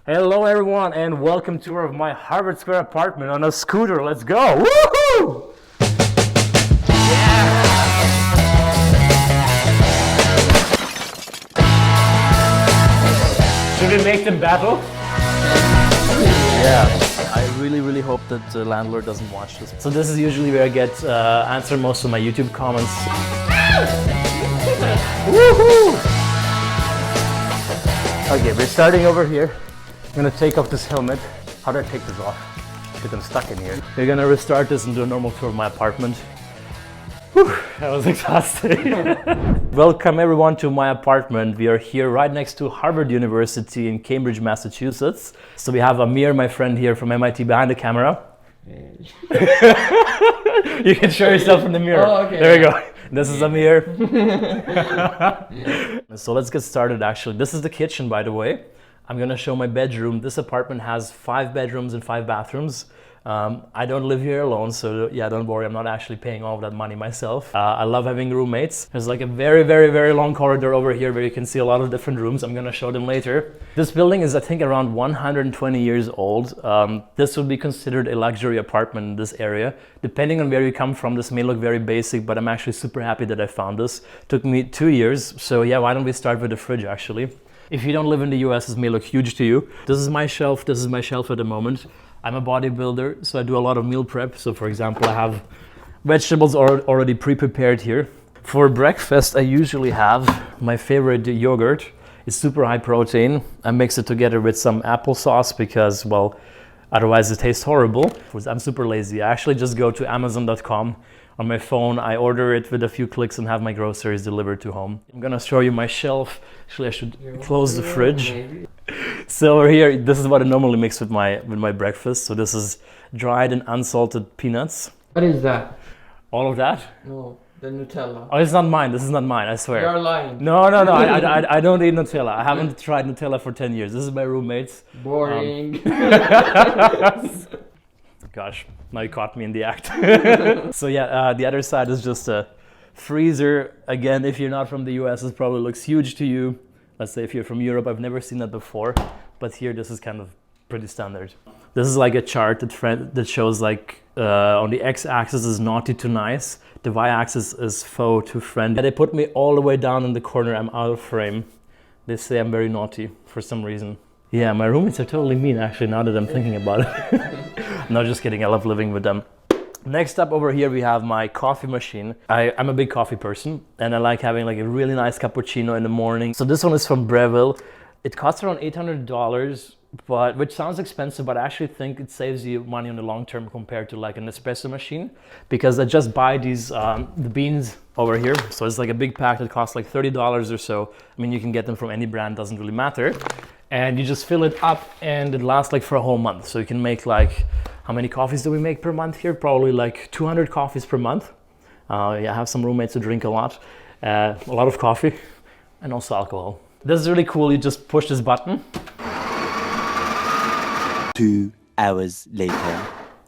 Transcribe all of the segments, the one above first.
Hello everyone and welcome to my Harvard Square apartment on a scooter. Let's go! Woohoo! Should we make them battle? Yeah, I really hope that the landlord doesn't watch this. So this is usually where I get answer most of my YouTube comments. Woohoo! Okay, we're starting over here. I'm gonna take off this helmet. How do I take this off? Because I'm stuck in here. We're gonna restart this and do a normal tour of my apartment. Whew, that was exhausting. Welcome everyone to my apartment. We are here right next to Harvard University in Cambridge, Massachusetts. So we have Amir, my friend here from MIT, behind the camera. You can show yourself in the mirror. Oh, okay. There we go. This is Amir. So let's get started actually. This is the kitchen, by the way. I'm gonna show my bedroom. This apartment has 5 bedrooms and 5 bathrooms. I don't live here alone, so yeah, don't worry, I'm not actually paying all of that money myself. I love having roommates. There's like a very long corridor over here where you can see a lot of different rooms. I'm gonna show them later. This building is, I think, around 120 years old. This would be considered a luxury apartment in this area. Depending on where you come from, this may look very basic, but I'm actually super happy that I found this. Took me 2 years, so yeah, why don't we start with the fridge actually. If you don't live in the US, this may look huge to you. This is my shelf at the moment. I'm a bodybuilder, so I do a lot of meal prep. So for example, I have vegetables already pre-prepared here. For breakfast, I usually have my favorite yogurt. It's super high protein. I mix it together with some applesauce because, well, otherwise it tastes horrible. I'm super lazy. I actually just go to Amazon.com. On my phone, I order it with a few clicks and have my groceries delivered to home. I'm gonna show you my shelf. Actually, I should close the fridge. So over here, this is what I normally mix with my breakfast. So this is dried and unsalted peanuts. What is that? All of that? No, the Nutella. Oh, it's not mine. This is not mine, I swear. You're lying. No. I don't eat Nutella. I haven't tried Nutella for 10 years. This is my roommate's. Boring. Gosh, now you caught me in the act. So yeah, the other side is just a freezer. Again, if you're not from the US, this probably looks huge to you. Let's say if you're from Europe, I've never seen that before. But here, this is kind of pretty standard. This is like a chart that shows like on the x-axis is naughty to nice. The y-axis is faux to friend. They put me all the way down in the corner. I'm out of frame. They say I'm very naughty for some reason. Yeah, my roommates are totally mean actually, now that I'm thinking about it. No, just kidding, I love living with them. Next up over here we have my coffee machine. I'm a big coffee person and I like having like a really nice cappuccino in the morning. So this one is from Breville. It costs around $800, which sounds expensive, but I actually think it saves you money on the long term compared to like an espresso machine, because I just buy these the beans over here. So it's like a big pack that costs like $30 or so. I mean, you can get them from any brand, doesn't really matter. And you just fill it up and it lasts like for a whole month. So you can make like, how many coffees do we make per month here? Probably like 200 coffees per month. Yeah, I have some roommates who drink a lot of coffee and also alcohol. This is really cool. You just push this button. 2 hours later.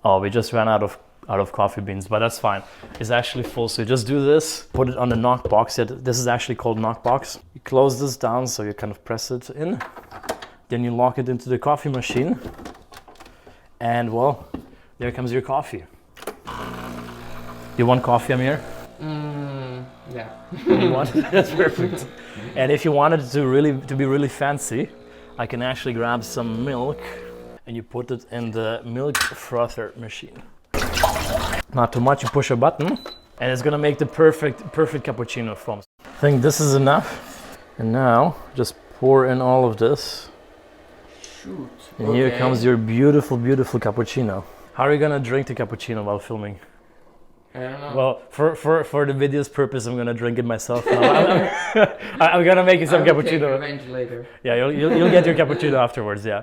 Oh, we just ran out of coffee beans, but that's fine. It's actually full, so you just do this, put it on the knock box. This is actually called knock box. You close this down, so you kind of press it in. Then you lock it into the coffee machine. And well, there comes your coffee. You want coffee, Amir? Yeah. You want it? That's perfect. And if you wanted it to be really fancy, I can actually grab some milk and you put it in the milk frother machine. Not too much, you push a button and it's gonna make the perfect cappuccino foam. I think this is enough. And now just pour in all of this. Shoot. And here comes your beautiful cappuccino. How are you gonna drink the cappuccino while filming? I don't know. Well, for the video's purpose, I'm gonna drink it myself now. I'm gonna make you some I will take cappuccino. revenge later. Yeah, you'll get your cappuccino afterwards, yeah.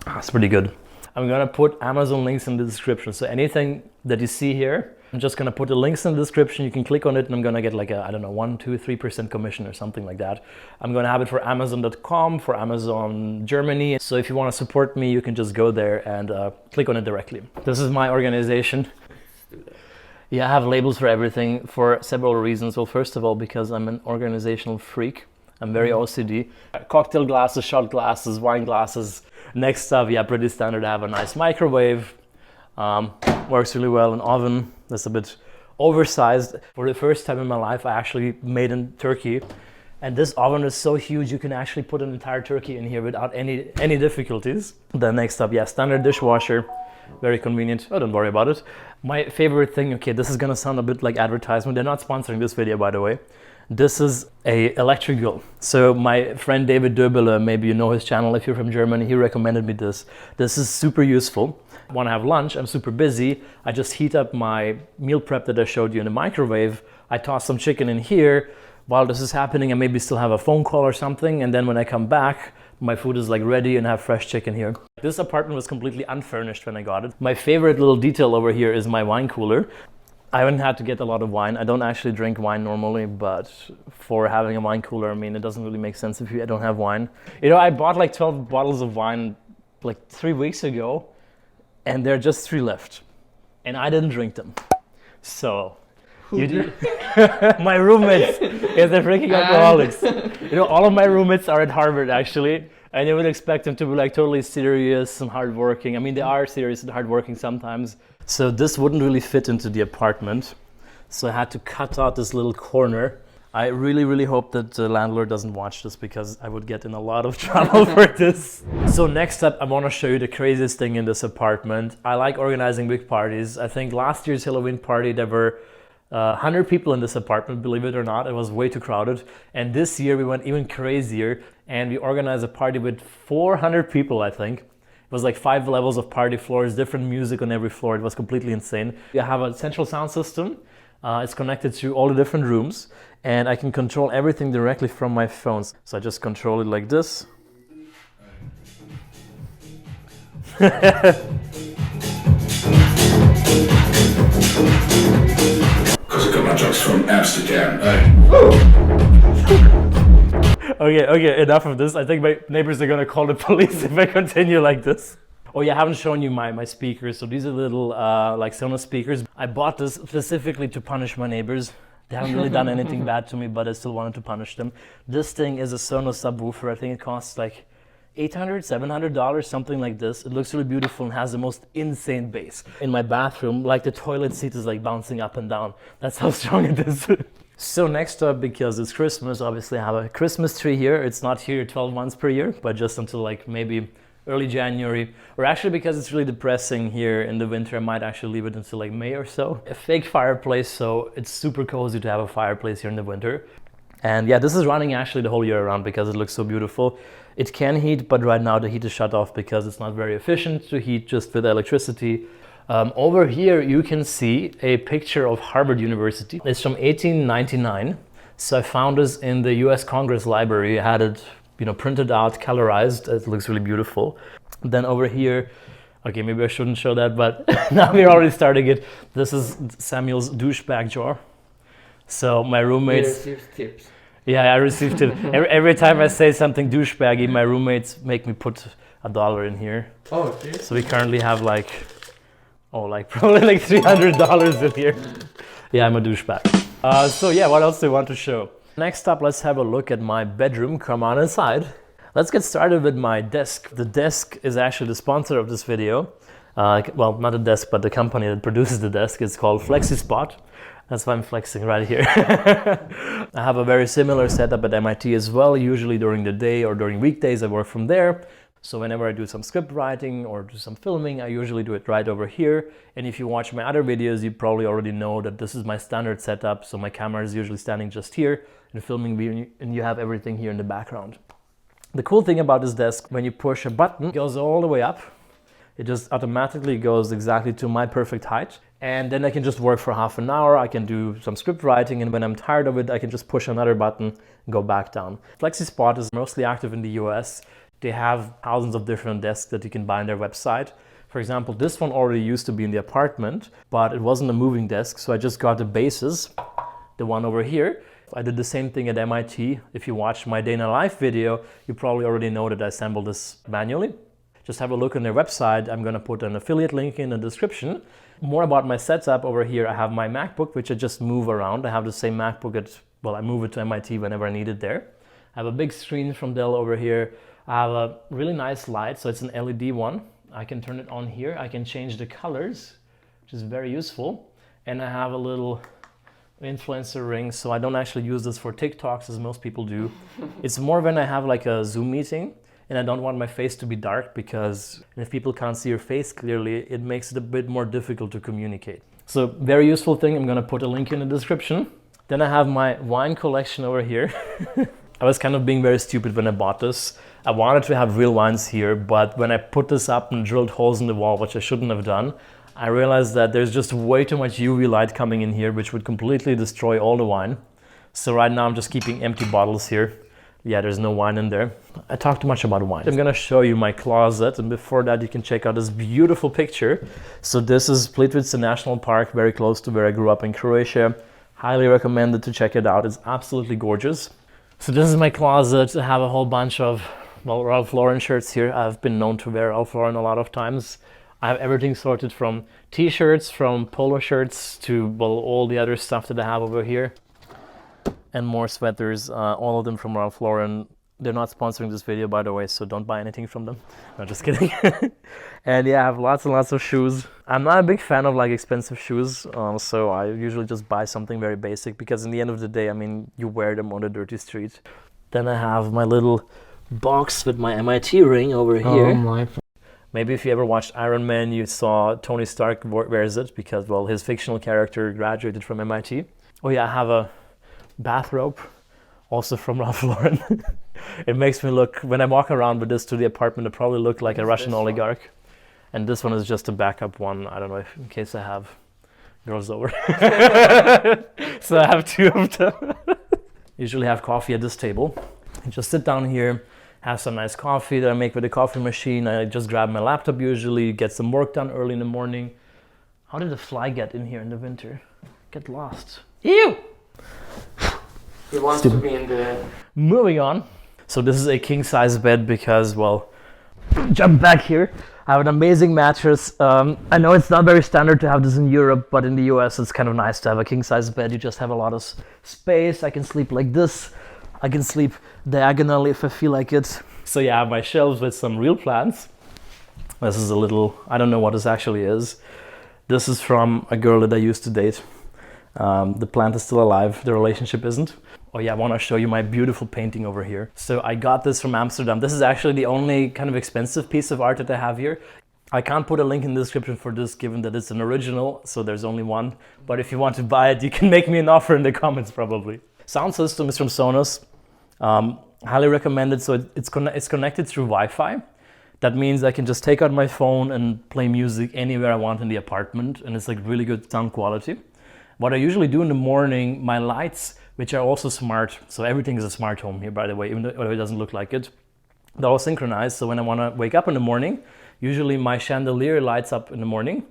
That's pretty good. I'm gonna put Amazon links in the description. So anything that you see here, I'm just gonna put the links in the description. You can click on it and I'm gonna get like a, I don't know, 1, 2, 3% commission or something like that. I'm gonna have it for Amazon.com, for Amazon Germany. So if you wanna support me, you can just go there and click on it directly. This is my organization. Yeah, I have labels for everything for several reasons. Well, first of all, because I'm an organizational freak. I'm very OCD. Cocktail glasses, shot glasses, wine glasses. Next up, yeah, pretty standard. I have a nice microwave. Works really well. An oven that's a bit oversized. For the first time in my life, I actually made in Turkey. And this oven is so huge, you can actually put an entire turkey in here without any difficulties. Then next up, yeah, standard dishwasher. Very convenient. Oh, don't worry about it. My favorite thing, okay, this is gonna sound a bit like advertisement. They're not sponsoring this video, by the way. This is a electric grill. So my friend David Döbele, maybe you know his channel if you're from Germany, he recommended me this. This is super useful. When I have lunch, I'm super busy. I just heat up my meal prep that I showed you in the microwave. I toss some chicken in here. While this is happening, I maybe still have a phone call or something. And then when I come back, my food is like ready and I have fresh chicken here. This apartment was completely unfurnished when I got it. My favorite little detail over here is my wine cooler. I haven't had to get a lot of wine. I don't actually drink wine normally, but for having a wine cooler, I mean, it doesn't really make sense if I don't have wine. You know, I bought like 12 bottles of wine like 3 weeks ago, and there are just 3 left. And I didn't drink them. So, you do? My roommates, yeah, they're freaking alcoholics. You know, all of my roommates are at Harvard actually, and you would expect them to be like totally serious and hardworking. I mean, they are serious and hardworking sometimes. So this wouldn't really fit into the apartment. So I had to cut out this little corner. I really hope that the landlord doesn't watch this because I would get in a lot of trouble for this. So next up, I want to show you the craziest thing in this apartment. I like organizing big parties. I think last year's Halloween party, there were 100 people in this apartment, believe it or not. It was way too crowded. And this year we went even crazier and we organized a party with 400 people, I think. It was like 5 levels of party floors, different music on every floor. It was completely insane. You have a central sound system. It's connected to all the different rooms and I can control everything directly from my phones. So I just control it like this. Because I got my drugs from Amsterdam. Okay, enough of this. I think my neighbors are gonna call the police if I continue like this. Oh yeah, I haven't shown you my speakers. So these are little like Sonos speakers. I bought this specifically to punish my neighbors. They haven't really done anything bad to me, but I still wanted to punish them. This thing is a Sonos subwoofer. I think it costs like $800, $700, something like this. It looks really beautiful and has the most insane bass. In my bathroom, like the toilet seat is like bouncing up and down. That's how strong it is. So next up, because it's Christmas, obviously I have a Christmas tree here. It's not here 12 months per year, but just until like maybe early January. Or actually because it's really depressing here in the winter, I might actually leave it until like May or so. A fake fireplace, so it's super cozy to have a fireplace here in the winter. And yeah, this is running actually the whole year around because it looks so beautiful. It can heat, but right now the heat is shut off because it's not very efficient to heat just with electricity. Over here you can see a picture of Harvard University. It's from 1899. So I found this in the US Congress Library. I had it, you know, printed out, colorized. It looks really beautiful. Then over here, okay, maybe I shouldn't show that, but now we're already starting it. This is Samuel's douchebag jar. So my roommates... He receives tips. Yeah, I received it. Every time I say something douchebaggy, my roommates make me put $1 in here. Oh, seriously? So we currently have like probably like $300 in here. Yeah, I'm a douchebag. So yeah, what else do you want to show? Next up, let's have a look at my bedroom. Come on inside. Let's get started with my desk. The desk is actually the sponsor of this video. Well, not the desk, but the company that produces the desk. It's called FlexiSpot. That's why I'm flexing right here. I have a very similar setup at MIT as well. Usually during the day or during weekdays, I work from there. So whenever I do some script writing or do some filming, I usually do it right over here. And if you watch my other videos, you probably already know that this is my standard setup. So my camera is usually standing just here and filming, and you have everything here in the background. The cool thing about this desk, when you push a button, it goes all the way up. It just automatically goes exactly to my perfect height. And then I can just work for half an hour. I can do some script writing, and when I'm tired of it, I can just push another button and go back down. FlexiSpot is mostly active in the US. They have thousands of different desks that you can buy on their website. For example, this one already used to be in the apartment, but it wasn't a moving desk, so I just got the bases, the one over here. I did the same thing at MIT. If you watched my Day in a Life video, you probably already know that I assembled this manually. Just have a look on their website. I'm gonna put an affiliate link in the description. More about my setup over here, I have my MacBook, which I just move around. I have the same MacBook I move it to MIT whenever I need it there. I have a big screen from Dell over here. I have a really nice light, so it's an LED one. I can turn it on here. I can change the colors, which is very useful. And I have a little influencer ring, so I don't actually use this for TikToks as most people do. It's more when I have like a Zoom meeting and I don't want my face to be dark, because if people can't see your face clearly, it makes it a bit more difficult to communicate. So very useful thing. I'm gonna put a link in the description. Then I have my wine collection over here. I was kind of being very stupid when I bought this. I wanted to have real wines here, but when I put this up and drilled holes in the wall, which I shouldn't have done, I realized that there's just way too much UV light coming in here, which would completely destroy all the wine. So right now I'm just keeping empty bottles here. Yeah, there's no wine in there. I talk too much about wine. I'm gonna show you my closet, and before that you can check out this beautiful picture. So this is Plitvice National Park, very close to where I grew up in Croatia. Highly recommended to check it out. It's absolutely gorgeous. So this is my closet. I have a whole bunch of, well, Ralph Lauren shirts here. I've been known to wear Ralph Lauren a lot of times. I have everything sorted from t-shirts, from polo shirts to, well, all the other stuff that I have over here. And more sweaters, all of them from Ralph Lauren. They're not sponsoring this video, by the way, so don't buy anything from them. No, just kidding. And yeah, I have lots and lots of shoes. I'm not a big fan of like expensive shoes, so I usually just buy something very basic, because in the end of the day, I mean, you wear them on the dirty street. Then I have my little box with my MIT ring over here. Oh my. Maybe if you ever watched Iron Man, you saw Tony Stark wears it because, well, his fictional character graduated from MIT. Oh yeah, I have a bathrobe, also from Ralph Lauren. It makes me look, when I walk around with this to the apartment, I probably look like a Russian oligarch. And this one is just a backup one. I don't know, if in case I have girls over. So I have two of them. Usually have coffee at this table. I just sit down here, have some nice coffee that I make with the coffee machine. I just grab my laptop usually, get some work done early in the morning. How did a fly get in here in the winter? Get lost. Ew! He wants to be in the... Moving on. So this is a king size bed because, well, jump back here. I have an amazing mattress. I know it's not very standard to have this in Europe, but in the US it's kind of nice to have a king size bed. You just have a lot of space. I can sleep like this. I can sleep diagonally if I feel like it. So yeah, I have my shelves with some real plants. This is a little, I don't know what this actually is. This is from a girl that I used to date. The plant is still alive, the relationship isn't. Oh yeah, I want to show you my beautiful painting over here. So I got this from Amsterdam. This is actually the only kind of expensive piece of art that I have here. I can't put a link in the description for this, given that it's an original, so there's only one. But if you want to buy it, you can make me an offer in the comments probably. Sound system is from Sonos. Highly recommended. So it's connected through Wi-Fi. That means I can just take out my phone and play music anywhere I want in the apartment, and it's like really good sound quality. What I usually do in the morning, my lights, which are also smart, so everything is a smart home here, by the way, even though it doesn't look like it, they're all synchronized. So when I want to wake up in the morning, usually my chandelier lights up in the morning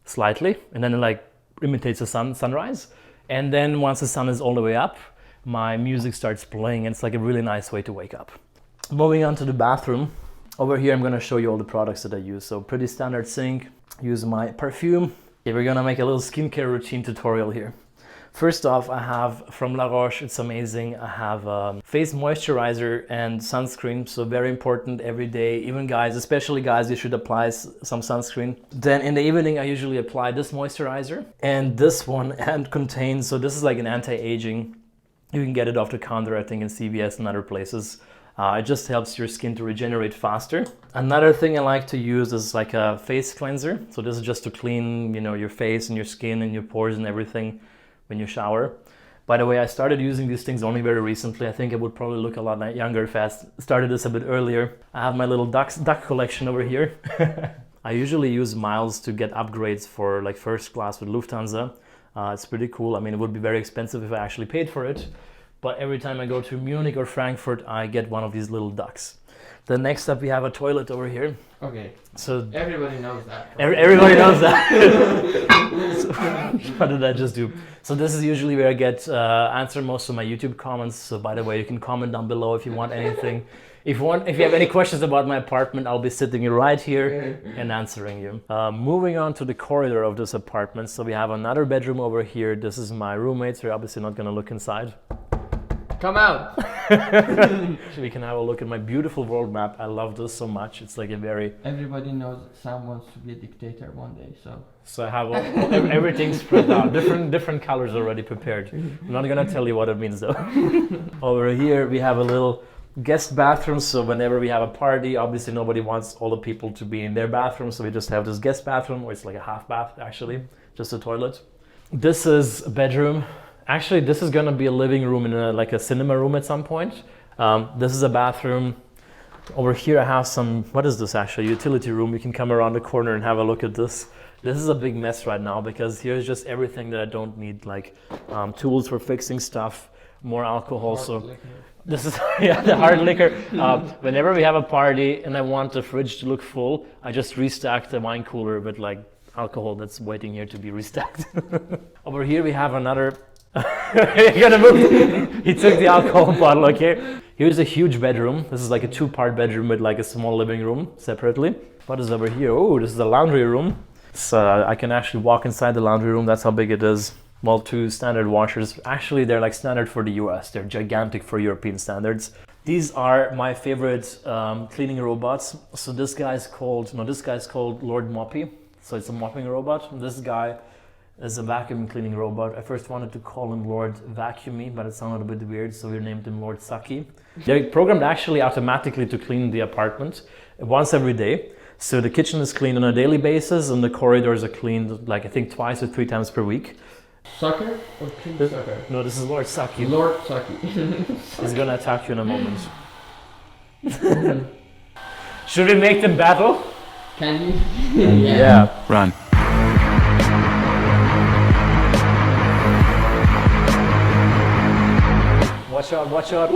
slightly, and then it like imitates the sunrise. And then once the sun is all the way up, my music starts playing, and it's like a really nice way to wake up. Moving on to the bathroom. Over here, I'm going to show you all the products that I use. So pretty standard sink, use my perfume. Okay, we're going to make a little skincare routine tutorial here. First off, I have from La Roche, it's amazing. I have face moisturizer and sunscreen, so very important every day. Even guys, especially guys, you should apply some sunscreen. Then in the evening, I usually apply this moisturizer and this one, and contains, so this is like an anti-aging. You can get it off the counter, I think, in CVS and other places. It just helps your skin to regenerate faster. Another thing I like to use is like a face cleanser. So this is just to clean, you know, your face and your skin and your pores and everything when you shower. By the way, I started using these things only very recently. I think I would probably look a lot younger if I started this a bit earlier. I have my little duck collection over here. I usually use miles to get upgrades for like first class with Lufthansa. It's pretty cool. I mean, it would be very expensive if I actually paid for it. But every time I go to Munich or Frankfurt, I get one of these little ducks. Then next up, we have a toilet over here. Okay. So everybody knows that. Everybody knows that. So, what did I just do? So this is usually where I get answer most of my YouTube comments. So by the way, you can comment down below if you want anything. If you have any questions about my apartment, I'll be sitting right here and answering you. Moving on to the corridor of this apartment. So we have another bedroom over here. This is my roommate. So you're obviously not going to look inside. Come out. We can have a look at my beautiful world map. I love this so much. It's like a very... Everybody knows Sam wants to be a dictator one day, so. So I have everything spread out, different colors already prepared. I'm not gonna tell you what it means though. Over here we have a little guest bathroom, so whenever we have a party, obviously nobody wants all the people to be in their bathroom, so we just have this guest bathroom, or it's like a half bath actually, just a toilet. This is a bedroom. Actually, this is gonna be a living room and like a cinema room at some point. This is a bathroom. Over here I have some, what is this actually? Utility room. You can come around the corner and have a look at this. This is a big mess right now because here's just everything that I don't need, like tools for fixing stuff, more alcohol. This is yeah, the hard liquor. Whenever we have a party and I want the fridge to look full, I just restack the wine cooler with like alcohol that's waiting here to be restacked. Over here we have another. You're gonna move. He took the alcohol bottle. Okay. Here's a huge bedroom. This is like a 2-part bedroom with like a small living room separately. What is over here? Oh, this is the laundry room. So I can actually walk inside the laundry room. That's how big it is. Well, 2 standard washers. Actually, they're like standard for the US. They're gigantic for European standards. These are my favorite cleaning robots. So this guy's called Lord Moppy. So it's a mopping robot. This guy is a vacuum cleaning robot. I first wanted to call him Lord Vacuumy, but it sounded a bit weird, so we named him Lord Sucky. They're programmed actually automatically to clean the apartment once every day. So the kitchen is cleaned on a daily basis, and the corridors are cleaned like I think 2 or 3 times per week. Sucker or King Sucker? No, this is Lord Sucky. Lord Sucky. He's gonna attack you in a moment. Should we make them battle? Can you? Yeah. Run. Watch out, watch out.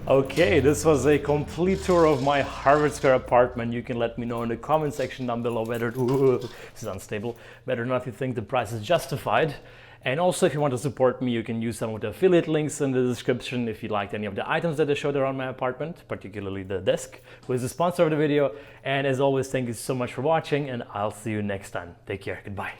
Okay, this was a complete tour of my Harvard Square apartment. You can let me know in the comment section down below whether this is unstable, whether or not you think the price is justified. And also, if you want to support me, you can use some of the affiliate links in the description if you liked any of the items that I showed around my apartment, particularly the desk, who is the sponsor of the video. And as always, thank you so much for watching, and I'll see you next time. Take care. Goodbye.